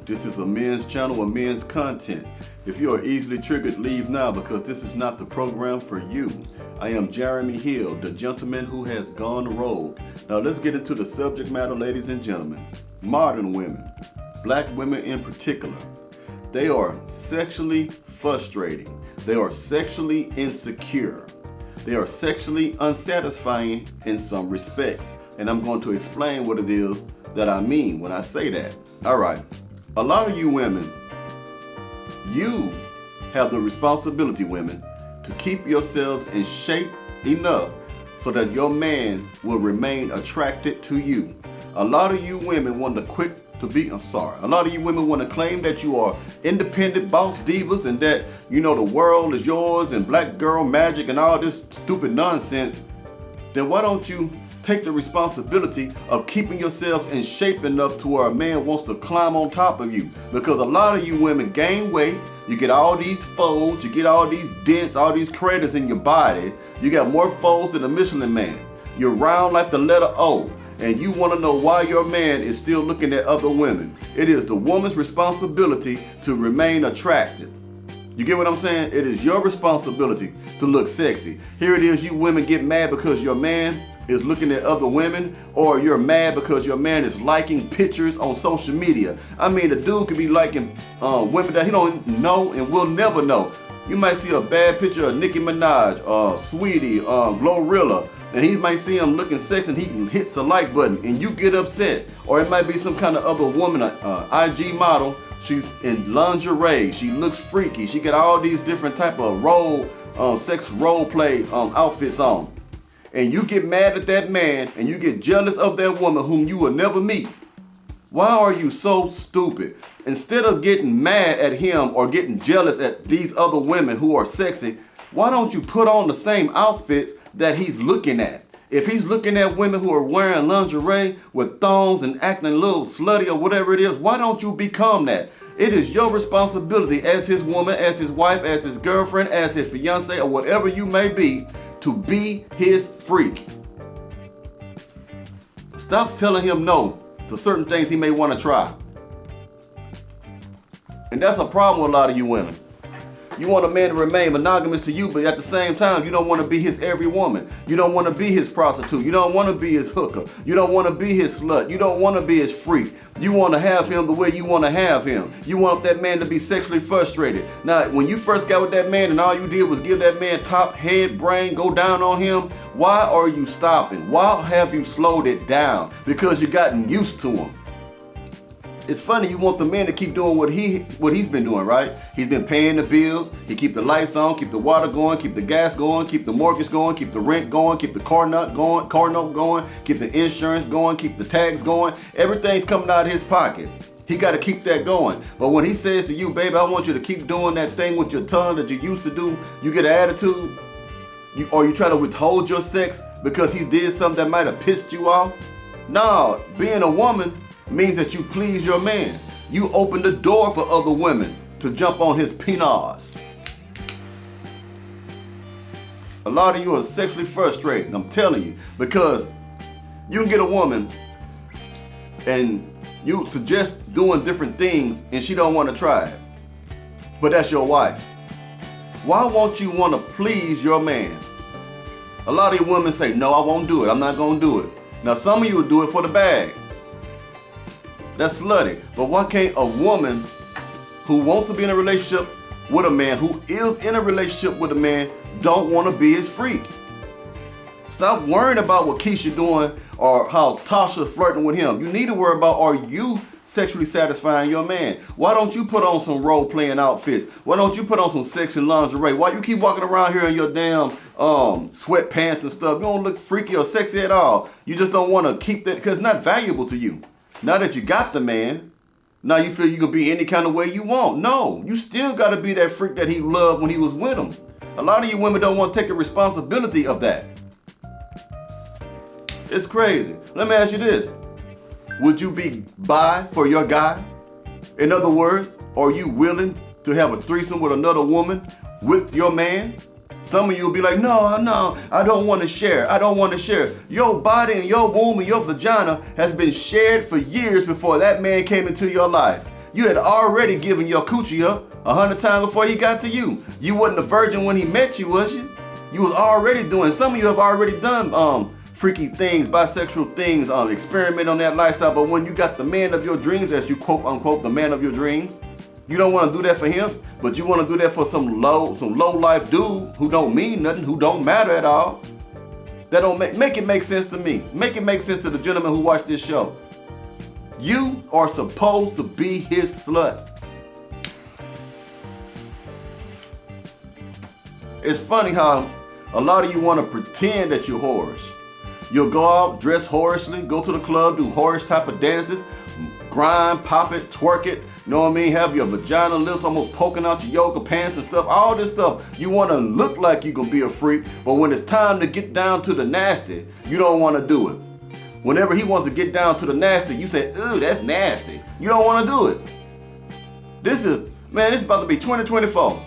This is a men's channel with men's content. If you are easily triggered, leave now because this is not the program for you. I am Jeremy Hill, the gentleman who has gone rogue. Now let's get into the subject matter, ladies and gentlemen. Modern women, black women in particular, they are sexually frustrating. They are sexually insecure. They are sexually unsatisfying in some respects. And I'm going to explain what it is that I mean when I say that. All right. A lot of you women, you have the responsibility, women, to keep yourselves in shape enough so that your man will remain attracted to you. A lot of you women want to a lot of you women want to claim that you are independent boss divas and that, you know, the world is yours and black girl magic and all this stupid nonsense. Then why don't you take the responsibility of keeping yourselves in shape enough to where a man wants to climb on top of you? Because a lot of you women gain weight, you get all these folds, you get all these dents, all these craters in your body. You got more folds than a Michelin man. You're round like the letter O, and you want to know why your man is still looking at other women. It is the woman's responsibility to remain attractive. You get what I'm saying? It is your responsibility to look sexy. Here it is, you women get mad because your man is looking at other women, or you're mad because your man is liking pictures on social media. I mean, the dude could be liking women that he don't know and will never know. You might see a bad picture of Nicki Minaj, Sweetie, Glorilla, and he might see him looking sexy and he hits the like button and you get upset. Or it might be some kind of other woman, IG model, she's in lingerie, she looks freaky, she got all these different type of sex role play outfits on. And you get mad at that man and you get jealous of that woman whom you will never meet. Why are you so stupid? Instead of getting mad at him or getting jealous at these other women who are sexy, why don't you put on the same outfits that he's looking at? If he's looking at women who are wearing lingerie with thongs and acting a little slutty or whatever it is, why don't you become that? It is your responsibility as his woman, as his wife, as his girlfriend, as his fiance, or whatever you may be, to be his freak. Stop telling him no to certain things he may want to try. And that's a problem with a lot of you women. You want a man to remain monogamous to you, but at the same time, you don't want to be his every woman. You don't want to be his prostitute. You don't want to be his hooker. You don't want to be his slut. You don't want to be his freak. You want to have him the way you want to have him. You want that man to be sexually frustrated. Now, when you first got with that man and all you did was give that man top, head, brain, go down on him, why are you stopping? Why have you slowed it down? Because you've gotten used to him. It's funny, you want the man to keep doing what he's been doing, right? He's been paying the bills, he keep the lights on, keep the water going, keep the gas going, keep the mortgage going, keep the rent going, keep the car note going, keep the insurance going, keep the tags going. Everything's coming out of his pocket. He got to keep that going. But when he says to you, baby, I want you to keep doing that thing with your tongue that you used to do, you get an attitude, or you try to withhold your sex because he did something that might have pissed you off. No, being a woman means that you please your man. You open the door for other women to jump on his penis. A lot of you are sexually frustrated, I'm telling you, because you can get a woman and you suggest doing different things and she don't want to try it, but that's your wife. Why won't you want to please your man? A lot of you women say, no, I won't do it, I'm not going to do it. Now some of you will do it for the bag. That's slutty. But why can't a woman who wants to be in a relationship with a man, who is in a relationship with a man, don't want to be his freak? Stop worrying about what Keisha doing or how Tasha flirting with him. You need to worry about, are you sexually satisfying your man? Why don't you put on some role-playing outfits? Why don't you put on some sexy lingerie? Why you keep walking around here in your damn sweatpants and stuff? You don't look freaky or sexy at all. You just don't want to keep that because it's not valuable to you. Now that you got the man, now you feel you can be any kind of way you want. No, you still got to be that freak that he loved when he was with him. A lot of you women don't want to take the responsibility of that. It's crazy. Let me ask you this. Would you be bi for your guy? In other words, are you willing to have a threesome with another woman with your man? Some of you will be like, no, I don't want to share. I don't want to share. Your body and your womb and your vagina has been shared for years before that man came into your life. You had already given your coochie up 100 times before he got to you. You wasn't a virgin when he met you, was you? You was already doing, some of you have already done freaky things, bisexual things, experiment on that lifestyle. But when you got the man of your dreams, as you quote unquote, the man of your dreams, you don't want to do that for him, but you want to do that for some low life dude who don't mean nothing, who don't matter at all. That don't make it make sense to me. Make it make sense to the gentleman who watched this show. You are supposed to be his slut. It's funny how a lot of you want to pretend that you're whorish. You'll go out, dress whorishly, go to the club, do whorish type of dances, grind, pop it, twerk it, you know what I mean? Have your vagina lips almost poking out your yoga pants and stuff, all this stuff. You want to look like you can be a freak, but when it's time to get down to the nasty, you don't want to do it. Whenever he wants to get down to the nasty, you say, ooh, that's nasty. You don't want to do it. This is about to be 2024.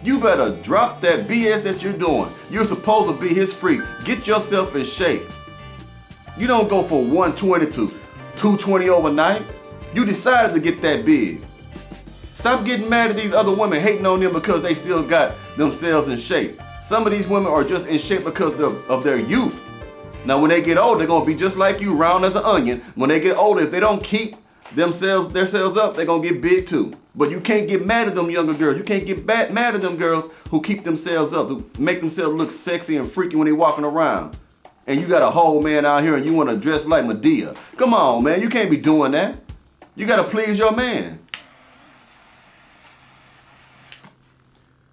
You better drop that BS that you're doing. You're supposed to be his freak. Get yourself in shape. You don't go from 120 to 220 overnight. You decided to get that big. Stop getting mad at these other women hating on them because they still got themselves in shape. Some of these women are just in shape because of their youth. Now when they get older, they're going to be just like you, round as an onion. When they get older, if they don't keep themselves up, they're going to get big too. But you can't get mad at them younger girls. You can't get mad at them girls who keep themselves up, who make themselves look sexy and freaky when they're walking around. And you got a whole man out here and you want to dress like Medea. Come on, man. You can't be doing that. You got to please your man.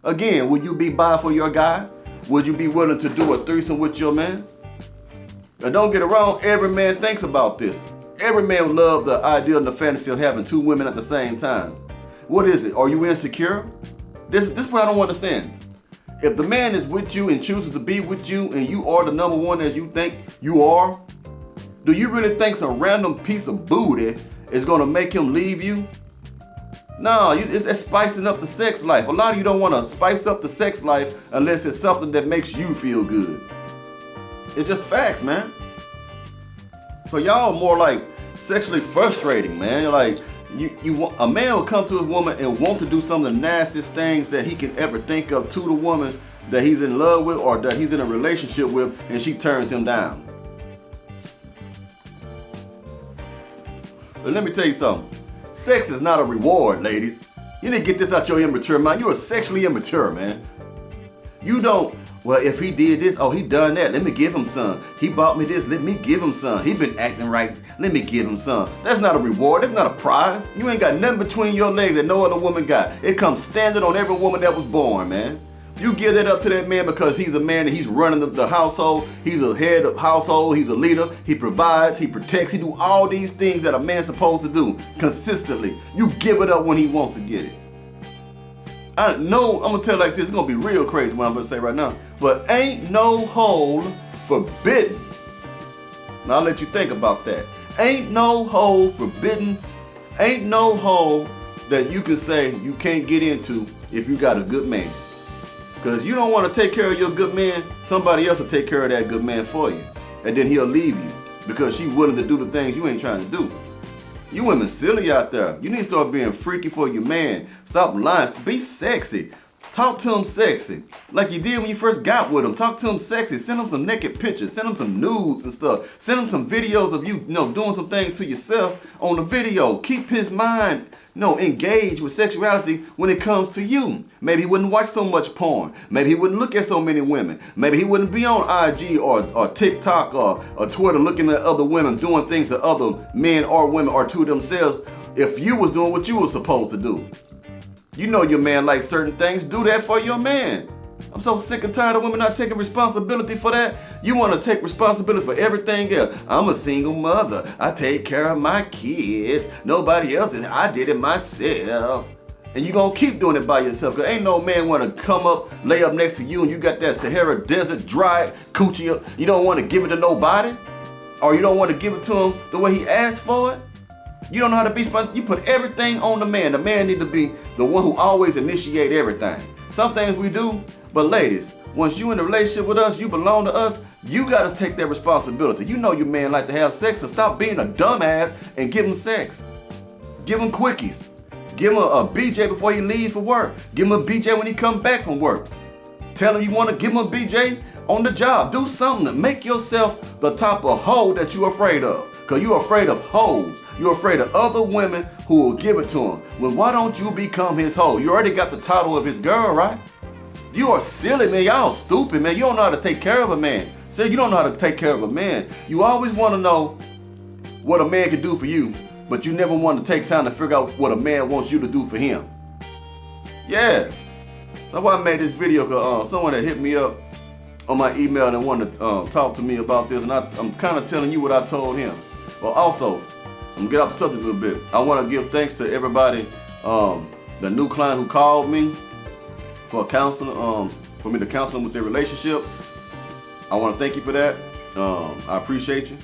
Again, would you be bi for your guy? Would you be willing to do a threesome with your man? Now don't get it wrong, every man thinks about this. Every man would love the idea and the fantasy of having two women at the same time. What is it? Are you insecure? This is what I don't understand. If the man is with you and chooses to be with you and you are the number one as you think you are, do you really think some random piece of booty is going to make him leave you? No, it's spicing up the sex life. A lot of you don't want to spice up the sex life unless it's something that makes you feel good. It's just facts, man. So y'all are more like sexually frustrating, man. Like a man will come to a woman and want to do some of the nastiest things that he can ever think of to the woman that he's in love with or that he's in a relationship with, and she turns him down. But let me tell you something. Sex is not a reward, ladies. You need to get this out your immature mind. You are sexually immature, man. You don't, well, if he did this, oh, he done that, let me give him some. He bought me this, let me give him some. He been acting right, let me give him some. That's not a reward, that's not a prize. You ain't got nothing between your legs that no other woman got. It comes standard on every woman that was born, man. You give that up to that man because he's a man and he's running the household. He's a head of household. He's a leader. He provides. He protects. He do all these things that a man's supposed to do consistently. You give it up when he wants to get it. I know I'm going to tell you like this. It's going to be real crazy what I'm going to say right now. But ain't no hole forbidden. Now I'll let you think about that. Ain't no hole forbidden. Ain't no hole that you can say you can't get into if you got a good man. Because you don't want to take care of your good man, somebody else will take care of that good man for you. And then he'll leave you because she's willing to do the things you ain't trying to do. You women silly out there. You need to start being freaky for your man. Stop lying. Be sexy. Talk to him sexy. Like you did when you first got with him. Talk to him sexy. Send him some naked pictures. Send him some nudes and stuff. Send him some videos of you, doing some things to yourself on the video. Keep his mind engage with sexuality when it comes to you. Maybe he wouldn't watch so much porn. Maybe he wouldn't look at so many women. Maybe he wouldn't be on IG or TikTok or Twitter looking at other women doing things to other men or women or to themselves if you was doing what you were supposed to do. You know your man likes certain things. Do that for your man. I'm so sick and tired of women not taking responsibility for that. You want to take responsibility for everything else. I'm a single mother. I take care of my kids. Nobody else is. I did it myself. And you're going to keep doing it by yourself. Because ain't no man want to come up, lay up next to you, and you got that Sahara Desert dry coochie. You don't want to give it to nobody? Or you don't want to give it to him the way he asked for it? You don't know how to be responsible. You put everything on the man. The man need to be the one who always initiate everything. Some things we do, but ladies, once you in a relationship with us, you belong to us, you got to take that responsibility. You know your man like to have sex, so stop being a dumbass and give him sex. Give him quickies. Give him a BJ before he leaves for work. Give him a BJ when he comes back from work. Tell him you want to give him a BJ on the job. Do something to make yourself the type of hoe that you're afraid of. Because you're afraid of hoes. You're afraid of other women who will give it to him. Well, why don't you become his hoe? You already got the title of his girl, right? You are silly, man. Y'all stupid, man. You don't know how to take care of a man. So you don't know how to take care of a man. You always want to know what a man can do for you, but you never want to take time to figure out what a man wants you to do for him. Yeah. That's why I made this video, because someone that hit me up on my email and wanted to talk to me about this, and I'm kind of telling you what I told him. Well, also, I'm going to get off the subject a little bit. I want to give thanks to everybody, the new client who called me for counseling, for me to counsel them with their relationship. I want to thank you for that. I appreciate you.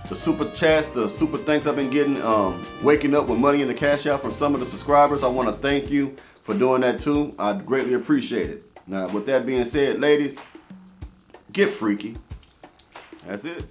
The super chats, the super thanks I've been getting, waking up with money in the cash out from some of the subscribers. I want to thank you for doing that too. I greatly appreciate it. Now, with that being said, ladies, get freaky. That's it.